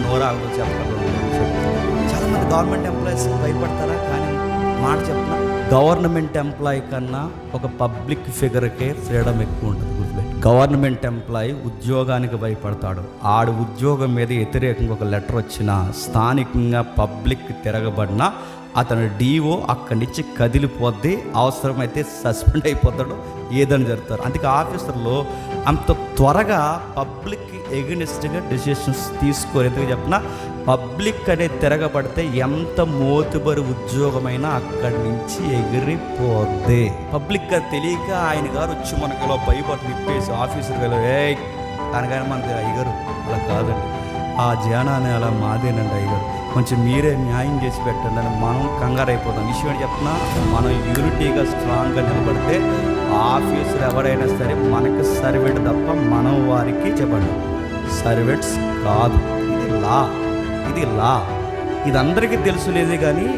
నోరాగలు చెప్పాలి. చాలామంది government employees భయపడతారా? కానీ మాట చెప్తున్నా, గవర్నమెంట్ ఎంప్లాయీ కన్నా ఒక పబ్లిక్ ఫిగర్కే ఫ్రీడమ్ ఎక్కువ ఉంటుంది. గుర్తుపెట్టి, గవర్నమెంట్ ఎంప్లాయీ ఉద్యోగానికి భయపడతాడు. ఆడు ఉద్యోగం మీద వ్యతిరేకంగా ఒక లెటర్ వచ్చినా, స్థానికంగా పబ్లిక్ తిరగబడినా అతను డిఓ అక్కడి నుంచి కదిలిపోద్ది, అవసరమైతే సస్పెండ్ అయిపోతాడు, ఏదని జరుగుతారు. అందుకే ఆఫీసర్లు అంత త్వరగా పబ్లిక్ ఎగనిస్ట్గా డెసిషన్స్ తీసుకోరు. ఎందుకు చెప్పినా, పబ్లిక్ అనేది తిరగబడితే ఎంత మోతుబరి ఉద్యోగమైనా అక్కడి నుంచి ఎగిరిపోద్ది. పబ్లిక్ అది తెలియక ఆయన గారు వచ్చి మనకి ఇలా భయపడి నిప్పేసి ఆఫీసర్ గారు దానికైనా మనకి అయ్యగారు అలా కాదండి, ఆ జనాన్ని అలా మాదేనండి అయ్యగారు, కొంచెం మీరే న్యాయం చేసి పెట్టండి అని మనం కంగారు అయిపోతాం. విషయం ఏంటి చెప్తున్నా, మనం యూనిటీగా స్ట్రాంగ్గా నిలబడితే ఆఫీసర్ ఎవరైనా సరే మనకి సర్వెంట్ తప్ప మనం వారికి చెప్పండి సర్వెంట్స్ కాదు. ఇది లా, ఇది లా. ఇది అందరికీ తెలుసులేదే కానీ